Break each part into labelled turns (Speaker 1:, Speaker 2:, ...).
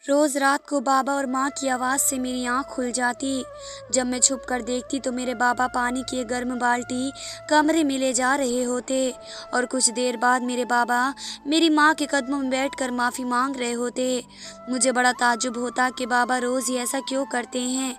Speaker 1: रोज़ रात को बाबा और माँ की आवाज़ से मेरी आँख खुल जाती। जब मैं छुप कर देखती तो मेरे बाबा पानी की एक गर्म बाल्टी कमरे में ले जा रहे होते और कुछ देर बाद मेरे बाबा मेरी माँ के कदमों में बैठकर माफ़ी मांग रहे होते। मुझे बड़ा ताज्जुब होता कि बाबा रोज़ ही ऐसा क्यों करते हैं,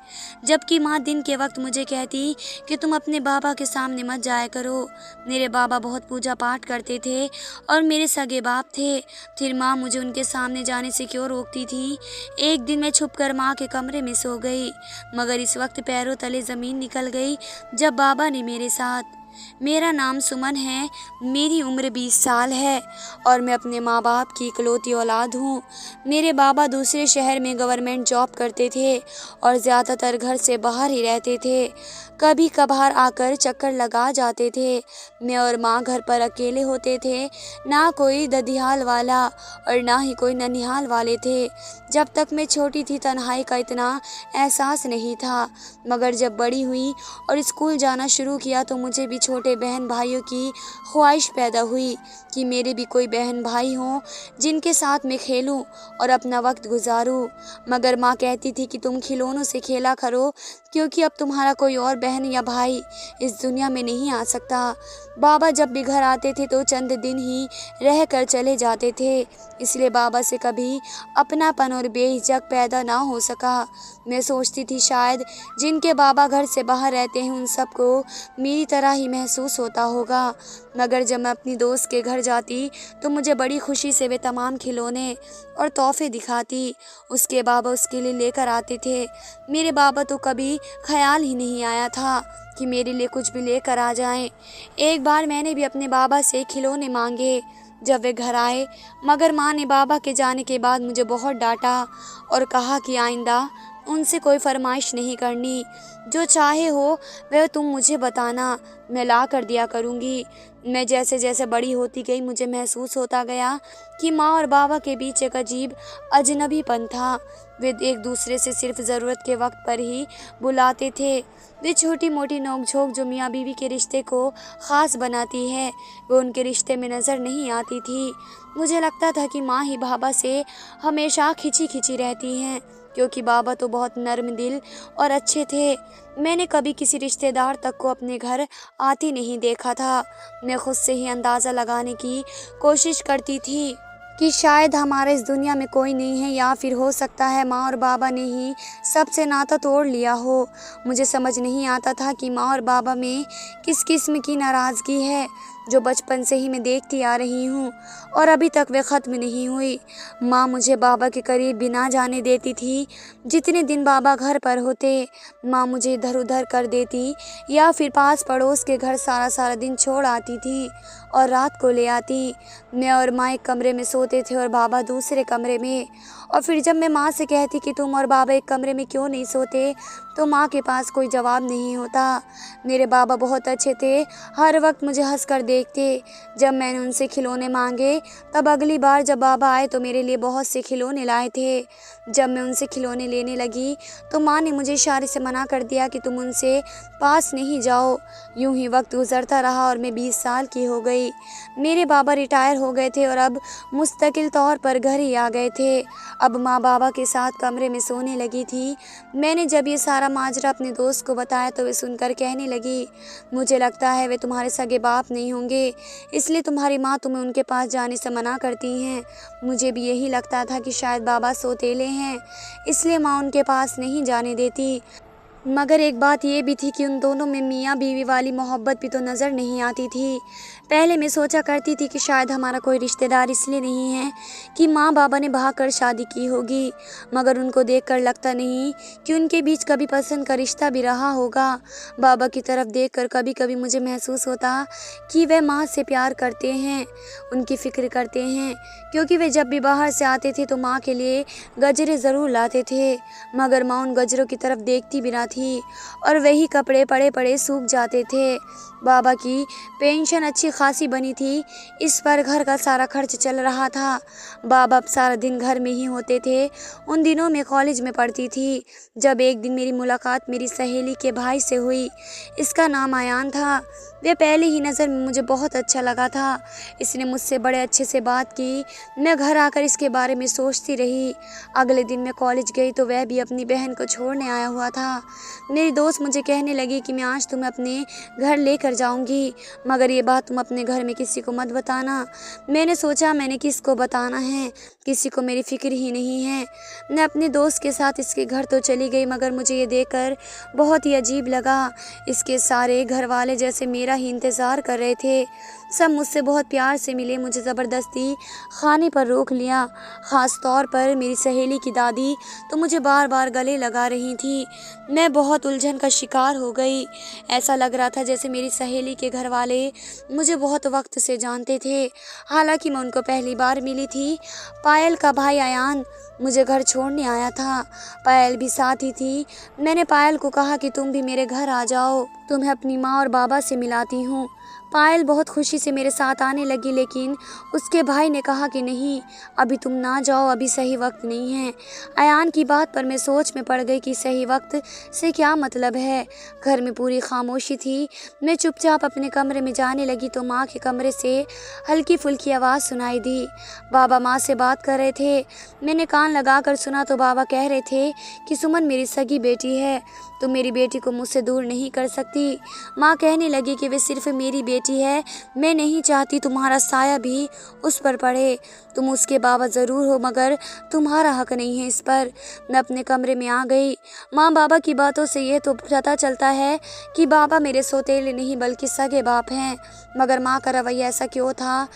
Speaker 1: जबकि माँ दिन के वक्त मुझे कहती कि तुम अपने बाबा के सामने मत जाया करो। मेरे बाबा बहुत पूजा पाठ करते थे और मेरे सगे बाप थे, फिर माँ मुझे उनके सामने जाने से क्यों रोकती थी। एक दिन मैं छुपकर माँ के कमरे में सो गई, मगर इस वक्त पैरों तले ज़मीन निकल गई जब बाबा ने मेरे साथ। मेरा नाम सुमन है, मेरी उम्र 20 साल है और मैं अपने माँ बाप की इकलौती औलाद हूँ। मेरे बाबा दूसरे शहर में गवर्नमेंट जॉब करते थे और ज़्यादातर घर से बाहर ही रहते थे। कभी कभार आकर चक्कर लगा जाते थे। मैं और माँ घर पर अकेले होते थे, ना कोई ददियाल वाला और ना ही कोई ननिहाल वाले थे। जब तक मैं छोटी थी तन्हाई का इतना एहसास नहीं था, मगर जब बड़ी हुई और स्कूल जाना शुरू किया तो मुझे भी छोटे बहन भाइयों की ख्वाहिश पैदा हुई कि मेरे भी कोई बहन भाई हों जिनके साथ मैं खेलूं और अपना वक्त गुजारूं। मगर माँ कहती थी कि तुम खिलौनों से खेला करो, क्योंकि अब तुम्हारा कोई और बहन या भाई इस दुनिया में नहीं आ सकता। बाबा जब भी घर आते थे तो चंद दिन ही रह कर चले जाते थे, इसलिए बाबा से कभी अपनापन और बेहिचक पैदा ना हो सका। मैं सोचती थी शायद जिनके बाबा घर से बाहर रहते हैं उन सबको मेरी तरह ही महसूस होता होगा। मगर जब मैं अपनी दोस्त के घर जाती तो मुझे बड़ी खुशी से वे तमाम खिलौने और तोहफे दिखाती। उसके बाबा उसके लिए लेकर आते थे। मेरे बाबा तो कभी ख्याल ही नहीं आया था कि मेरे लिए कुछ भी लेकर आ जाएं। एक बार मैंने भी अपने बाबा से खिलौने मांगे जब वे घर आए, मगर माँ ने बाबा के जाने के बाद मुझे बहुत डांटा और कहा कि आइंदा उनसे कोई फरमाइश नहीं करनी, जो चाहे हो वह तुम मुझे बताना, मैं ला कर दिया करूँगी। मैं जैसे जैसे बड़ी होती गई मुझे महसूस होता गया कि माँ और बाबा के बीच एक अजीब अजनबीपन था। वे एक दूसरे से सिर्फ ज़रूरत के वक्त पर ही बुलाते थे। वे छोटी मोटी नोक-झोंक जो मियाँ बीवी के रिश्ते को ख़ास बनाती है, वो उनके रिश्ते में नज़र नहीं आती थी। मुझे लगता था कि माँ ही बाबा से हमेशा खिंची खिंची रहती हैं, क्योंकि बाबा तो बहुत नर्म दिल और अच्छे थे। मैंने कभी किसी रिश्तेदार तक को अपने घर आते नहीं देखा था। मैं खुद से ही अंदाज़ा लगाने की कोशिश करती थी कि शायद हमारे इस दुनिया में कोई नहीं है, या फिर हो सकता है माँ और बाबा ने ही सबसे नाता तोड़ लिया हो। मुझे समझ नहीं आता था कि माँ और बाबा में किस किस्म की नाराज़गी है जो बचपन से ही मैं देखती आ रही हूँ और अभी तक वे ख़त्म नहीं हुई। माँ मुझे बाबा के करीब भी ना जाने देती थी जितने दिन बाबा घर पर होते। माँ मुझे इधर उधर कर देती या फिर पास पड़ोस के घर सारा सारा दिन छोड़ आती थी और रात को ले आती। मैं और माँ एक कमरे में सोते थे और बाबा दूसरे कमरे में। और फिर जब मैं माँ से कहती कि तुम और बाबा एक कमरे में क्यों नहीं सोते, तो माँ के पास कोई जवाब नहीं होता। मेरे बाबा बहुत अच्छे थे, हर वक्त मुझे हंस कर देखते। जब मैंने उनसे खिलौने मांगे तब अगली बार जब बाबा आए तो मेरे लिए बहुत से खिलौने लाए थे। जब मैं उनसे खिलौने लेने लगी तो माँ ने मुझे इशारे से मना कर दिया कि तुम उनसे पास नहीं जाओ। यूं ही वक्त गुजरता रहा और मैं 20 साल की हो गई। मेरे बाबा रिटायर हो गए थे और अब मुस्तकिल तौर पर घर ही आ गए थे। अब माँ बाबा के साथ कमरे में सोने लगी थी। मैंने जब ये सारा माजरा अपने दोस्त को बताया तो वे सुनकर कहने लगी, मुझे लगता है वे तुम्हारे सगे बाप नहीं होंगे, इसलिए तुम्हारी माँ तुम्हें उनके पास जाने से मना करती हैं। मुझे भी यही लगता था कि शायद बाबा सौतेले हैं, इसलिए माँ उनके पास नहीं जाने देती। मगर एक बात ये भी थी कि उन दोनों में मियाँ बीवी वाली मोहब्बत भी तो नज़र नहीं आती थी। पहले मैं सोचा करती थी कि शायद हमारा कोई रिश्तेदार इसलिए नहीं है कि माँ बाबा ने भागकर शादी की होगी, मगर उनको देखकर लगता नहीं कि उनके बीच कभी पसंद का रिश्ता भी रहा होगा। बाबा की तरफ देखकर कभी कभी मुझे महसूस होता कि वे माँ से प्यार करते हैं, उनकी फ़िक्र करते हैं, क्योंकि वे जब भी बाहर से आते थे तो माँ के लिए गजरे ज़रूर लाते थे, मगर माँ उन गजरों की तरफ देखती भी ना थी और वही कपड़े पड़े पड़े सूख जाते थे। बाबा की पेंशन अच्छी खासी बनी थी, इस पर घर का सारा खर्च चल रहा था। बाबा अब सारा दिन घर में ही होते थे। उन दिनों मैं कॉलेज में पढ़ती थी जब एक दिन मेरी मुलाकात मेरी सहेली के भाई से हुई। इसका नाम अयान था। वह पहली ही नज़र में मुझे बहुत अच्छा लगा था। इसने मुझसे बड़े अच्छे से बात की। मैं घर आकर इसके बारे में सोचती रही। अगले दिन मैं कॉलेज गई तो वह भी अपनी बहन को छोड़ने आया हुआ था। मेरी दोस्त मुझे कहने लगी कि मैं आज तुम्हें अपने घर लेकर जाऊंगी, मगर ये बात तुम अपने घर में किसी को मत बताना। मैंने सोचा मैंने किसको बताना है, किसी को मेरी फिक्र ही नहीं है। मैं अपने दोस्त के साथ इसके घर तो चली गई, मगर मुझे ये देखकर बहुत ही अजीब लगा। इसके सारे घर वाले जैसे मेरा ही इंतज़ार कर रहे थे। सब मुझसे बहुत प्यार से मिले, मुझे ज़बरदस्ती खाने पर रोक लिया। ख़ास तौर पर मेरी सहेली की दादी तो मुझे बार बार गले लगा रही थी। मैं बहुत उलझन का शिकार हो गई। ऐसा लग रहा था जैसे मेरी सहेली के घर वाले मुझे बहुत वक्त से जानते थे, हालांकि मैं उनको पहली बार मिली थी। पायल का भाई अयान मुझे घर छोड़ने आया था। पायल भी साथ ही थी। मैंने पायल को कहा कि तुम भी मेरे घर आ जाओ, तुम्हें अपनी माँ और बाबा से मिलाती हूँ। पायल बहुत खुशी से मेरे साथ आने लगी, लेकिन उसके भाई ने कहा कि नहीं, अभी तुम ना जाओ, अभी सही वक्त नहीं है। अयान की बात पर मैं सोच में पड़ गई कि सही वक्त से क्या मतलब है। घर में पूरी खामोशी थी। मैं चुपचाप अपने कमरे में जाने लगी तो माँ के कमरे से हल्की फुल्की आवाज़ सुनाई दी। बाबा माँ से बात कर रहे थे। मैंने कान लगाकर सुना तो बाबा कह रहे थे कि सुमन मेरी सगी बेटी है, तुम मेरी बेटी को मुझसे दूर नहीं कर सकती। माँ कहने लगी कि वे सिर्फ मेरी बेटी है, मैं नहीं चाहती तुम्हारा साया भी उस पर पड़े। तुम उसके बाबा ज़रूर हो, मगर तुम्हारा हक नहीं है इस पर। मैं अपने कमरे में आ गई। माँ बाबा की बातों से यह तो पता चलता है कि बाबा मेरे सौतेले नहीं बल्कि सगे बाप हैं, मगर माँ का रवैया ऐसा क्यों था?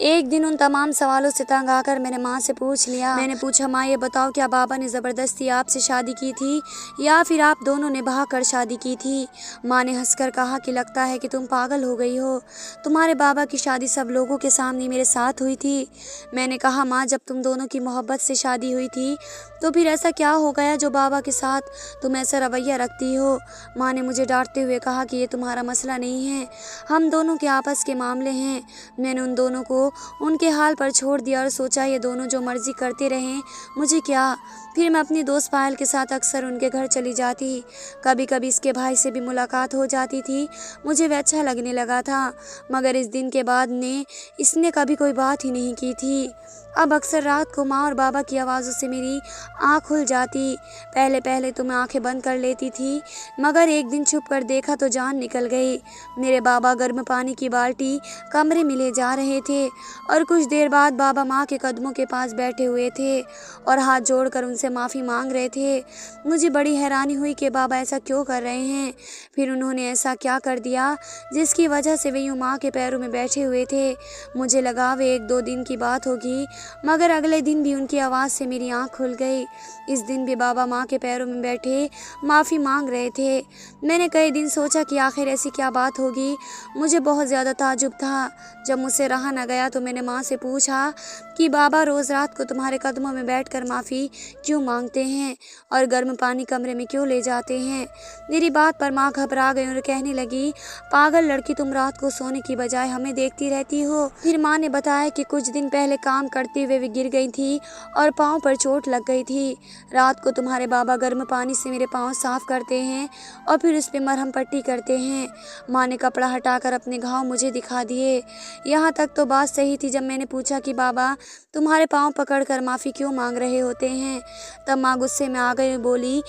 Speaker 1: एक दिन उन तमाम सवालों से तंग आकर मैंने माँ से पूछ लिया। मैंने पूछा, माँ ये बताओ, क्या बाबा ने ज़बरदस्ती आपसे शादी की थी या फिर आप दोनों ने भाग कर शादी की थी? माँ ने हंसकर कहा कि लगता है कि तुम पागल हो गई हो, तुम्हारे बाबा की शादी सब लोगों के सामने मेरे साथ हुई थी। मैंने कहा, माँ जब तुम दोनों की मोहब्बत से शादी हुई थी तो फिर ऐसा क्या हो गया जो बाबा के साथ तुम ऐसा रवैया रखती हो? माँ ने मुझे डांटते हुए कहा कि ये तुम्हारा मसला नहीं है, हम दोनों के आपस के मामले हैं। मैंने उन दोनों को उनके हाल पर छोड़ दिया और सोचा ये दोनों जो मर्जी करते रहें, मुझे क्या। फिर मैं अपनी दोस्त पायल के साथ अक्सर उनके घर चली जाती। कभी कभी इसके भाई से भी मुलाकात हो जाती थी। मुझे वह अच्छा लगने लगा था, मगर इस दिन के बाद इसने कभी कोई बात ही नहीं की थी। अब अक्सर रात को माँ और बाबा की आवाज़ों से मेरी आँख खुल जाती। पहले पहले तो मैं आँखें बंद कर लेती थी, मगर एक दिन छुप कर देखा तो जान निकल गई। मेरे बाबा गर्म पानी की बाल्टी कमरे में ले जा रहे थे और कुछ देर बाद बाबा माँ के कदमों के पास बैठे हुए थे और हाथ जोड़कर उनसे माफ़ी मांग रहे थे। मुझे बड़ी हैरानी हुई कि बाबा ऐसा क्यों कर रहे हैं। फिर उन्होंने ऐसा क्या कर दिया जिसकी वजह से वे यूँ माँ के पैरों में बैठे हुए थे। मुझे लगा वे 1-2 दिन की बात होगी, मगर अगले दिन भी उनकी आवाज़ से मेरी आँख खुल गई। इस दिन भी बाबा माँ के पैरों में बैठे माफ़ी मांग रहे थे। मैंने कई दिन सोचा कि आखिर ऐसी क्या बात होगी। मुझे बहुत ज़्यादा ताज्जुब था। जब मुझसे रहा न गया तो मैंने माँ से पूछा कि बाबा रोज़ रात को तुम्हारे कदमों में बैठकर माफ़ी क्यों मांगते हैं और गर्म पानी कमरे में क्यों ले जाते हैं? मेरी बात पर माँ घबरा गई और कहने लगी, पागल लड़की, तुम रात को सोने की बजाय हमें देखती रहती हो। फिर माँ ने बताया कि कुछ दिन पहले काम करते हुए वे गिर गई थी और पाँव पर चोट लग गई थी। रात को तुम्हारे बाबा गर्म पानी से मेरे पाँव साफ करते हैं और फिर उस पर मरहम पट्टी करते हैं। माँ ने कपड़ा हटाकर अपने घाव मुझे दिखा दिए। यहाँ तक तो बात सही थी। जब मैंने पूछा कि बाबा तुम्हारे पाँव पकड़कर माफ़ी क्यों मांग रहे होते हैं, तब माँ गुस्से में आ गई, बोली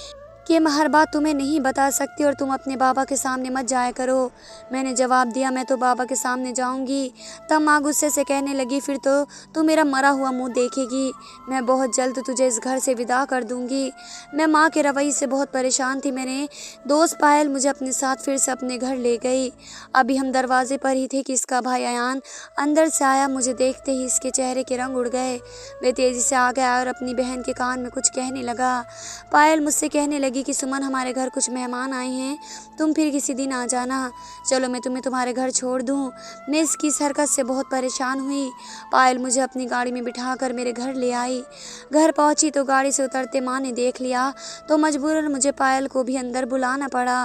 Speaker 1: कि मैं हर बात तुम्हें नहीं बता सकती और तुम अपने बाबा के सामने मत जाया करो। मैंने जवाब दिया, मैं तो बाबा के सामने जाऊंगी। तब माँ गुस्से से कहने लगी, फिर तो तू मेरा मरा हुआ मुंह देखेगी। मैं बहुत जल्द तुझे इस घर से विदा कर दूंगी। मैं माँ के रवैये से बहुत परेशान थी। मेरे दोस्त पायल मुझे अपने साथ फिर से अपने घर ले गई। अभी हम दरवाजे पर ही थे कि इसका भाई अयान अंदर से आया। मुझे देखते ही इसके चेहरे के रंग उड़ गए। वे तेज़ी से आ गया और अपनी बहन के कान में कुछ कहने लगा। पायल मुझसे कहने लगी लगी कि सुमन, हमारे घर कुछ मेहमान आए हैं, तुम फिर किसी दिन आ जाना। चलो मैं तुम्हें तुम्हारे घर छोड़ दूँ। मैं इसकी इस हरकत से बहुत परेशान हुई। पायल मुझे अपनी गाड़ी में बिठाकर मेरे घर ले आई। घर पहुंची तो गाड़ी से उतरते माँ ने देख लिया तो मजबूरन मुझे पायल को भी अंदर बुलाना पड़ा।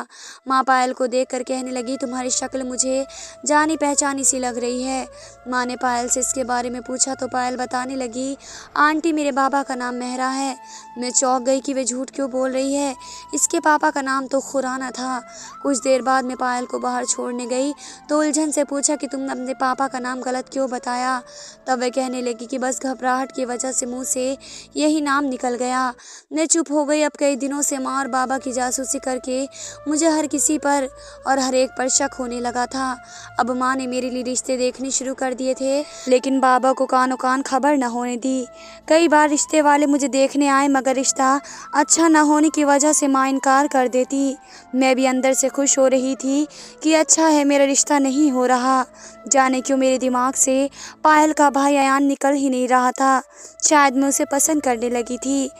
Speaker 1: माँ पायल को देखकर कहने लगी, तुम्हारी शक्ल मुझे जानी पहचानी सी लग रही है। माँ ने पायल से इसके बारे में पूछा तो पायल बताने लगी, आंटी मेरे बाबा का नाम मेहरा है। मैं चौंक गई कि वे झूठ क्यों बोल रही है, इसके पापा का नाम तो खुराना था। कुछ देर बाद मैं पायल को बाहर छोड़ने गई तो उलझन से पूछा कि तुमने अपने पापा का नाम गलत क्यों बताया। तब वह कहने लगी कि बस घबराहट की वजह से मुंह से यही नाम निकल गया। मैं चुप हो गई। अब कई दिनों से माँ और बाबा की जासूसी करके मुझे हर किसी पर और हर एक पर शक होने लगा था। अब माँ ने मेरे लिए रिश्ते देखने शुरू कर दिए थे, लेकिन बाबा को कानो कान खबर न होने दी। कई बार रिश्ते वाले मुझे देखने आए मगर रिश्ता अच्छा न होने की वजह से माँ इनकार कर देती। मैं भी अंदर से खुश हो रही थी कि अच्छा है मेरा रिश्ता नहीं हो रहा। जाने क्यों मेरे दिमाग से पायल का भाई अयान निकल ही नहीं रहा था। शायद मैं उसे पसंद करने लगी थी।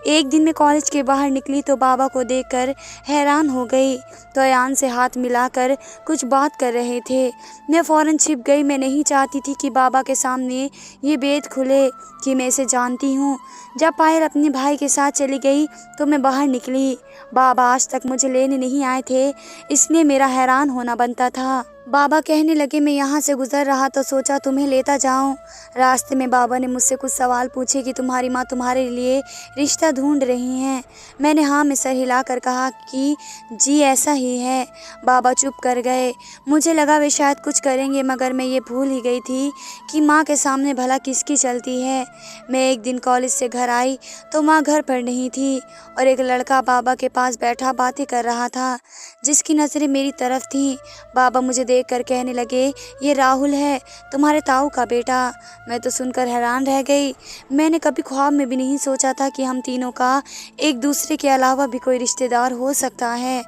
Speaker 1: एक दिन मैं कॉलेज के बाहर निकली तो बाबा को देखकर हैरान हो गई तो अयान से हाथ मिलाकर कुछ बात कर रहे थे। मैं फ़ौरन छिप गई। मैं नहीं चाहती थी कि बाबा के सामने ये भेद खुले कि मैं इसे जानती हूँ। जब पायल अपने भाई के साथ चली गई तो मैं बाहर निकली। बाबा आज तक मुझे लेने नहीं आए थे, इसलिए मेरा हैरान होना बनता था। बाबा कहने लगे, मैं यहाँ से गुजर रहा तो सोचा तुम्हें लेता जाऊँ। रास्ते में बाबा ने मुझसे कुछ सवाल पूछे कि तुम्हारी माँ तुम्हारे लिए रिश्ता ढूंढ रही हैं। मैंने हाँ में सर हिलाकर कहा कि जी ऐसा ही है। बाबा चुप कर गए। मुझे लगा वे शायद कुछ करेंगे मगर मैं ये भूल ही गई थी कि माँ के सामने भला किसकी चलती है। मैं एक दिन कॉलेज से घर आई तो माँ घर पर नहीं थी और एक लड़का बाबा के पास बैठा बातें कर रहा था जिसकी नज़रें मेरी तरफ थीं। बाबा मुझे देखकर कहने लगे, ये राहुल है, तुम्हारे ताऊ का बेटा। मैं तो सुनकर हैरान रह गई। मैंने कभी ख्वाब में भी नहीं सोचा था कि हम तीनों का एक दूसरे के अलावा भी कोई रिश्तेदार हो सकता है।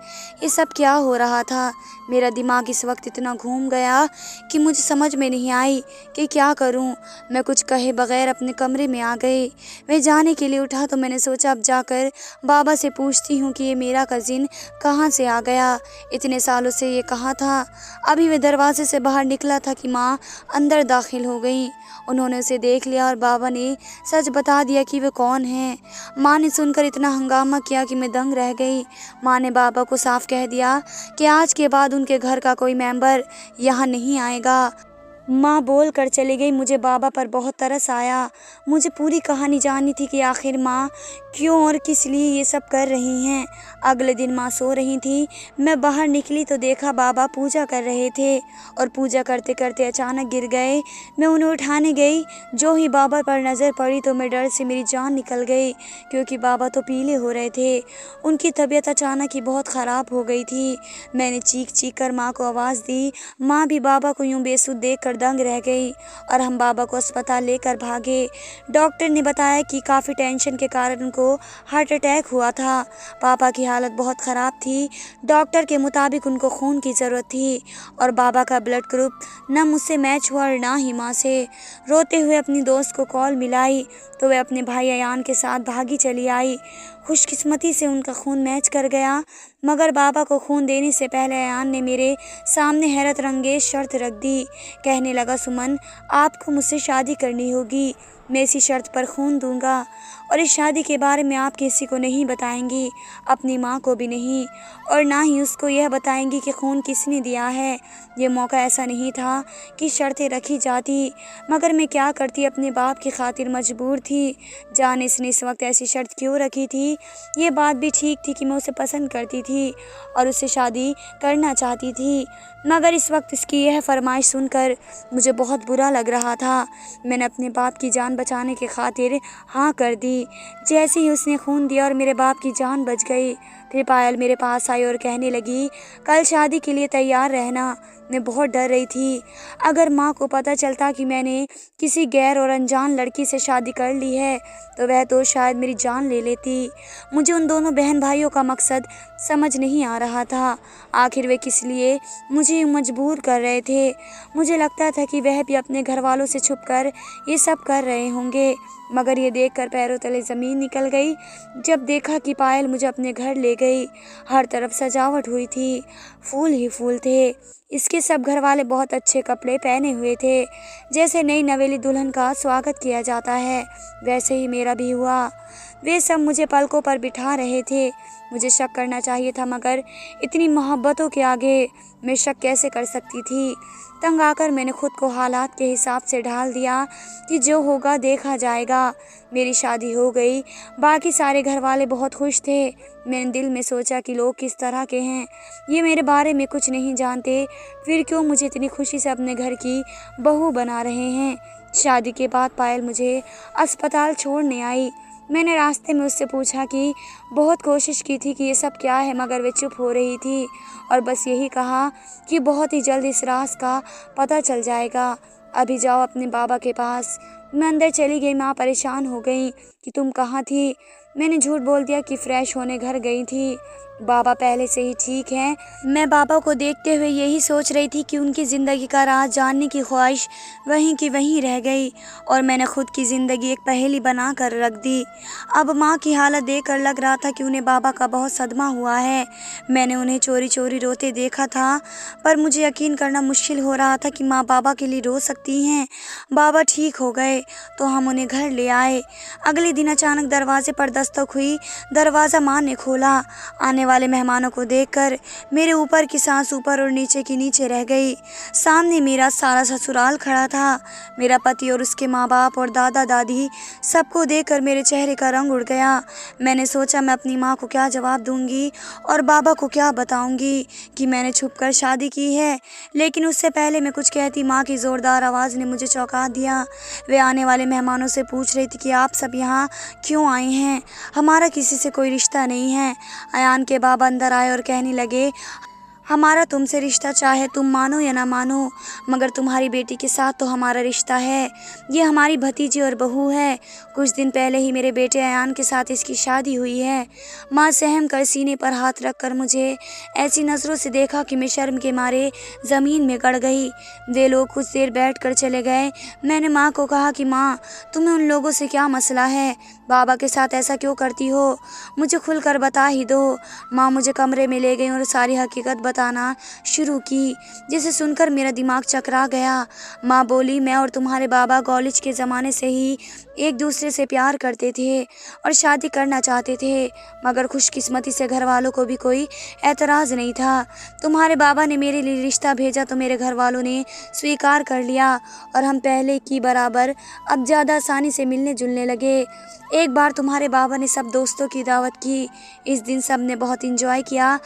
Speaker 1: ये सब क्या हो रहा था? मेरा दिमाग इस वक्त इतना घूम गया कि मुझे समझ में नहीं आई कि क्या करूं। मैं कुछ कहे बगैर अपने कमरे में आ गई। मैं जाने के लिए उठा तो मैंने सोचा अब जाकर बाबा से पूछती हूँ कि ये मेरा कज़िन कहाँ से आ गया, इतने सालों से ये कहाँ था। अभी वे दरवाजे से बाहर निकला था कि माँ अंदर दाखिल हो गई। उन्होंने उसे देख लिया और बाबा ने सच बता दिया कि वे कौन है। माँ ने सुनकर इतना हंगामा किया कि मैं दंग रह गई। माँ ने बाबा को साफ कह दिया कि आज के बाद उनके घर का कोई मेंबर यहाँ नहीं आएगा। माँ बोल कर चली गई। मुझे बाबा पर बहुत तरस आया। मुझे पूरी कहानी जाननी थी कि आखिर माँ क्यों और किस लिए ये सब कर रही हैं। अगले दिन माँ सो रही थी। मैं बाहर निकली तो देखा बाबा पूजा कर रहे थे और पूजा करते करते अचानक गिर गए। मैं उन्हें उठाने गई। जो ही बाबा पर नज़र पड़ी तो मैं डर से मेरी जान निकल गई क्योंकि बाबा तो पीले हो रहे थे। उनकी तबीयत अचानक ही बहुत ख़राब हो गई थी। मैंने चीख चीख कर माँ को आवाज़ दी। माँ भी बाबा को यूँ बेसुध देख कर दंग रह गई और हम बाबा को अस्पताल लेकर भागे। डॉक्टर ने बताया कि काफ़ी टेंशन के कारण उनको हार्ट अटैक हुआ था। पापा की हालत बहुत ख़राब थी। डॉक्टर के मुताबिक उनको खून की ज़रूरत थी और बाबा का ब्लड ग्रुप न मुझसे मैच हुआ और ना ही माँ से। रोते हुए अपनी दोस्त को कॉल मिलाई तो वह अपने भाई अयान के साथ भागी चली आई। खुशकिस्मती से उनका खून मैच कर गया मगर बाबा को खून देने से पहले अयान ने मेरे सामने हैरत अंगेज शर्त रख दी। कहने लगा, सुमन आपको मुझसे शादी करनी होगी। मैं इसी शर्त पर खून दूंगा और इस शादी के बारे में आप किसी को नहीं बताएंगी, अपनी माँ को भी नहीं और ना ही उसको यह बताएंगी कि खून किसने दिया है। ये मौका ऐसा नहीं था कि शर्तें रखी जाती मगर मैं क्या करती, अपने बाप की खातिर मजबूर थी। जाने इसने इस वक्त ऐसी शर्त क्यों रखी थी। ये बात भी ठीक थी कि मैं उसे पसंद करती थी और उससे शादी करना चाहती थी मगर इस वक्त इसकी यह फरमाइश सुनकर मुझे बहुत बुरा लग रहा था। मैंने अपने बाप की जान बचाने की खातिर हाँ कर दी। जैसे ही उसने खून दिया और मेरे बाप की जान बच गई। फिर पायल मेरे पास आई और कहने लगी, कल शादी के लिए तैयार रहना। मैं बहुत डर रही थी। अगर माँ को पता चलता कि मैंने किसी गैर और अनजान लड़की से शादी कर ली है तो वह तो शायद मेरी जान ले लेती। मुझे उन दोनों बहन भाइयों का मकसद समझ नहीं आ रहा था। आखिर वे किस लिए मुझे मजबूर कर रहे थे। मुझे लगता था कि वह भी अपने घर वालों से छुपकर ये सब कर रहे होंगे मगर ये देखकर पैरों तले ज़मीन निकल गई जब देखा कि पायल मुझे अपने घर ले गई। हर तरफ सजावट हुई थी, फूल ही फूल थे। इसके सब घर वाले बहुत अच्छे कपड़े पहने हुए थे। जैसे नई नवेली दुल्हन का स्वागत किया जाता है वैसे ही मेरा भी हुआ। वे सब मुझे पलकों पर बिठा रहे थे। मुझे शक करना चाहिए था मगर इतनी मोहब्बतों के आगे मैं शक कैसे कर सकती थी। तंग आकर मैंने खुद को हालात के हिसाब से ढाल दिया कि जो होगा देखा जाएगा। मेरी शादी हो गई, बाकी सारे घर वाले बहुत खुश थे। मैंने दिल में सोचा कि लोग किस तरह के हैं, ये मेरे बारे में कुछ नहीं जानते, फिर क्यों मुझे इतनी खुशी से अपने घर की बहू बना रहे हैं। शादी के बाद पायल मुझे अस्पताल छोड़ने आई। मैंने रास्ते में उससे पूछा कि बहुत कोशिश की थी कि ये सब क्या है, मगर वे चुप हो रही थी और बस यही कहा कि बहुत ही जल्द इस राज का पता चल जाएगा, अभी जाओ अपने बाबा के पास। मैं अंदर चली गई। माँ परेशान हो गई कि तुम कहाँ थी। मैंने झूठ बोल दिया कि फ्रेश होने घर गई थी। बाबा पहले से ही ठीक हैं। मैं बाबा को देखते हुए यही सोच रही थी कि उनकी ज़िंदगी का राज जानने की ख्वाहिश वहीं की वहीं रह गई और मैंने खुद की ज़िंदगी एक पहेली बना कर रख दी। अब माँ की हालत देखकर लग रहा था कि उन्हें बाबा का बहुत सदमा हुआ है। मैंने उन्हें चोरी चोरी रोते देखा था, पर मुझे यकीन करना मुश्किल हो रहा था कि माँ बाबा के लिए रो सकती हैं। बाबा ठीक हो गए तो हम उन्हें घर ले आए। अगले दिन अचानक दरवाजे पर दस्तक हुई। दरवाज़ा माँ ने खोला। आने वाले मेहमानों को देखकर मेरे ऊपर की सांस ऊपर और नीचे की नीचे रह गई। सामने मेरा सारा ससुराल खड़ा था। मेरा पति और उसके माँ बाप और दादा दादी, सबको देखकर मेरे चेहरे का रंग उड़ गया। मैंने सोचा मैं अपनी माँ को क्या जवाब दूंगी और बाबा को क्या बताऊंगी कि मैंने छुपकर शादी की है। लेकिन उससे पहले मैं कुछ कहती, माँ की ज़ोरदार आवाज़ ने मुझे चौंका दिया। वे आने वाले मेहमानों से पूछ रही थी कि आप सब यहाँ क्यों आए हैं, हमारा किसी से कोई रिश्ता नहीं है। अयान के बाबा अंदर आए और कहने लगे, हमारा तुमसे रिश्ता चाहे तुम मानो या ना मानो, मगर तुम्हारी बेटी के साथ तो हमारा रिश्ता है। ये हमारी भतीजी और बहू है। कुछ दिन पहले ही मेरे बेटे अयान के साथ इसकी शादी हुई है। माँ सहम कर सीने पर हाथ रखकर मुझे ऐसी नज़रों से देखा कि मैं शर्म के मारे ज़मीन में गड़ गई। वे लोग कुछ देर बैठ कर चले गए। मैंने माँ को कहा कि माँ, तुम्हें उन लोगों से क्या मसला है, बाबा के साथ ऐसा क्यों करती हो, मुझे खुलकर बता ही दो। माँ मुझे कमरे में ले गई और सारी हकीकत बताना शुरू की, जिसे सुनकर मेरा दिमाग चकरा गया। माँ बोली, मैं और तुम्हारे बाबा कॉलेज के ज़माने से ही एक दूसरे से प्यार करते थे और शादी करना चाहते थे, मगर खुशकिस्मती से घर वालों को भी कोई एतराज़ नहीं था। तुम्हारे बाबा ने मेरे लिए रिश्ता भेजा तो मेरे घर वालों ने स्वीकार कर लिया और हम पहले की बराबर अब ज़्यादा आसानी से मिलने जुलने लगे। एक बार तुम्हारे बाबा ने सब दोस्तों की दावत की। इस दिन सब ने बहुत एंजॉय किया।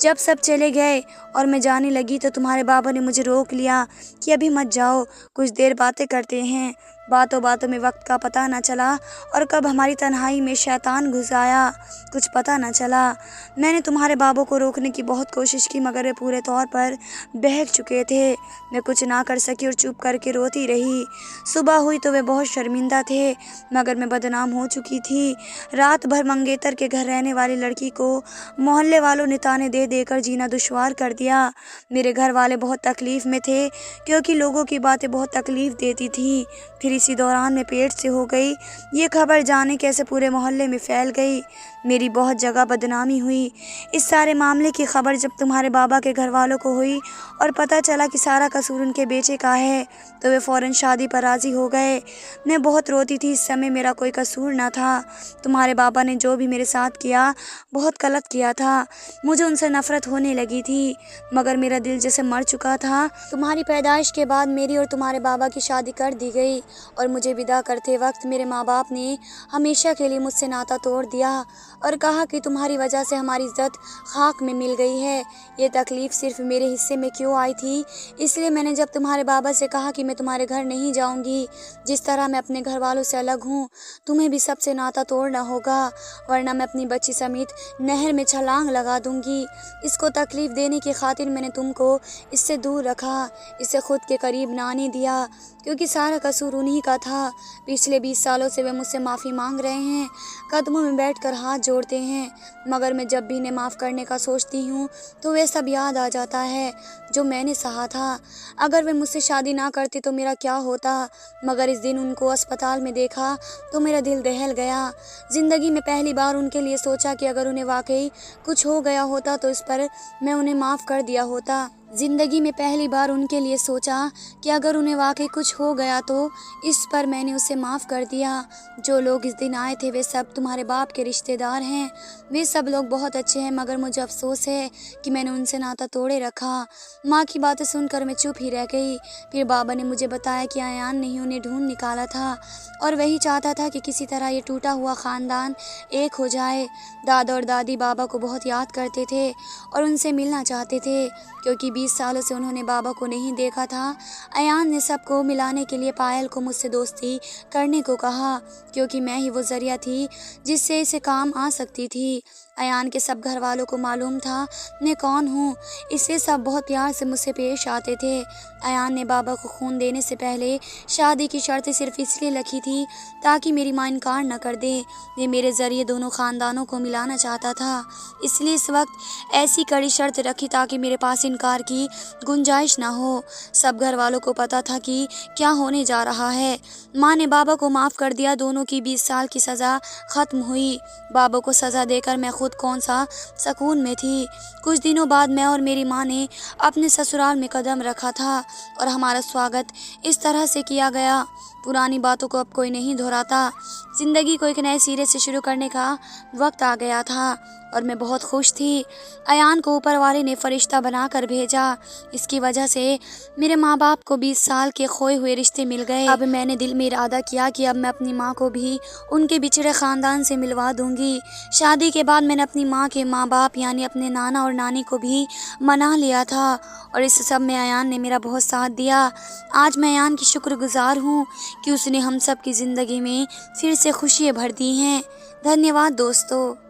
Speaker 1: जब सब चले गए और मैं जाने लगी तो तुम्हारे बाबा ने मुझे रोक लिया कि अभी मत जाओ, कुछ देर बातें करते हैं। बातों बातों में वक्त का पता न चला और कब हमारी तन्हाई में शैतान घुस आया, कुछ पता न चला। मैंने तुम्हारे बाबा को रोकने की बहुत कोशिश की, मगर वे पूरे तौर पर बहक चुके थे। मैं कुछ ना कर सकी और चुप करके रोती रही। सुबह हुई तो वे बहुत शर्मिंदा थे, मगर मैं बदनाम हो चुकी थी। रात भर मंगेतर के घर रहने वाली लड़की को मोहल्ले वालों ने ताने दे देकर जीना दुश्वार कर दिया। मेरे घर वाले बहुत तकलीफ़ में थे क्योंकि लोगों की बातें बहुत तकलीफ़ देती थी। फिर इसी दौरान में पेट से हो गई। ये खबर जाने कैसे पूरे मोहल्ले में फैल गई। मेरी बहुत जगह बदनामी हुई। इस सारे मामले की खबर जब तुम्हारे बाबा के घर वालों को हुई और पता चला कि सारा कसूर उनके बेटे का है तो वे फ़ौरन शादी पर राज़ी हो गए। मैं बहुत रोती थी। इस समय मेरा कोई कसूर ना था। तुम्हारे बाबा ने जो भी मेरे साथ किया बहुत गलत किया था। मुझे उनसे नफ़रत होने लगी थी, मगर मेरा दिल जैसे मर चुका था। तुम्हारी पैदाइश के बाद मेरी और तुम्हारे बाबा की शादी कर दी गई और मुझे विदा करते वक्त मेरे माँ बाप ने हमेशा के लिए मुझसे नाता तोड़ दिया और कहा कि तुम्हारी वजह से हमारी इज्जत खाक में मिल गई है। ये तकलीफ़ सिर्फ मेरे हिस्से में क्यों आई थी, इसलिए मैंने जब तुम्हारे बाबा से कहा कि मैं तुम्हारे घर नहीं जाऊंगी, जिस तरह मैं अपने घर वालों से अलग हूँ, तुम्हें भी सबसे नाता तोड़ना होगा, वरना मैं अपनी बच्ची समेत नहर में छलांग लगा दूंगी। इसको तकलीफ़ देने की खातिर मैंने तुमको इससे दूर रखा, इसे खुद के करीब ना आने दिया, क्योंकि सारा कसूर उन्हीं उन्हीं का था। पिछले 20 सालों से वे मुझसे माफ़ी मांग रहे हैं, कदमों में बैठकर हाथ जोड़ते हैं, मगर मैं जब भी इन्हें माफ़ करने का सोचती हूँ तो वे सब याद आ जाता है जो मैंने सहा था। अगर वे मुझसे शादी ना करते तो मेरा क्या होता, मगर इस दिन उनको अस्पताल में देखा तो मेरा दिल दहल गया। ज़िंदगी में पहली बार उनके लिए सोचा कि अगर उन्हें वाकई कुछ हो गया होता तो इस पर मैं उन्हें माफ़ कर दिया होता। ज़िंदगी में पहली बार उनके लिए सोचा कि अगर उन्हें वाकई कुछ हो गया तो इस पर मैंने उसे माफ़ कर दिया। जो लोग इस दिन आए थे वे सब तुम्हारे बाप के रिश्तेदार हैं। वे सब लोग बहुत अच्छे हैं, मगर मुझे अफसोस है कि मैंने उनसे नाता तोड़े रखा। माँ की बातें सुनकर मैं चुप ही रह गई। फिर बाबा ने मुझे बताया कि अयान ने ही उन्हें ढूंढ निकाला था और वही चाहता था कि किसी तरह ये टूटा हुआ ख़ानदान एक हो जाए। दादा और दादी बाबा को बहुत याद करते थे और उनसे मिलना चाहते थे, क्योंकि 20 सालों से उन्होंने बाबा को नहीं देखा था। अयान ने सबको मिलाने के लिए पायल को मुझसे दोस्ती करने को कहा, क्योंकि मैं ही वो ज़रिया थी जिससे इसे काम आ सकती थी। अयान के सब घर वालों को मालूम था मैं कौन हूँ, इसलिए सब बहुत प्यार से मुझसे पेश आते थे। अयान ने बाबा को खून देने से पहले शादी की शर्तें सिर्फ इसलिए रखी थी ताकि मेरी माँ इनकार न कर दे। वे मेरे ज़रिए दोनों ख़ानदानों को मिलाना चाहता था, इसलिए इस वक्त ऐसी कड़ी शर्त रखी ताकि मेरे पास इनकार की गुंजाइश ना हो। सब घर वालों को पता था कि क्या होने जा रहा है। माँ ने बाबा को माफ़ कर दिया। दोनों की 20 साल की सज़ा ख़त्म हुई। बाबा को सज़ा देकर मैं खुद कौन सा सुकून में थी। कुछ दिनों बाद मैं और मेरी माँ ने अपने ससुराल में कदम रखा था और हमारा स्वागत इस तरह से किया गया। पुरानी बातों को अब कोई नहीं दोहराता। ज़िंदगी को एक नए सिरे से शुरू करने का वक्त आ गया था और मैं बहुत खुश थी। अयान को ऊपर वाले ने फरिश्ता बनाकर भेजा। इसकी वजह से मेरे माँ बाप को 20 साल के खोए हुए रिश्ते मिल गए। अब मैंने दिल में इरादा किया कि अब मैं अपनी माँ को भी उनके बिछड़े ख़ानदान से मिलवा दूंगी। शादी के बाद मैंने अपनी माँ के माँ बाप यानी अपने नाना और नानी को भी मना लिया था और इस सब में अयान ने मेरा बहुत साथ दिया। आज मैं अयान की शुक्रगुजार हूँ कि उसने हम सब की ज़िंदगी में फिर से खुशियाँ भर दी हैं। धन्यवाद दोस्तों।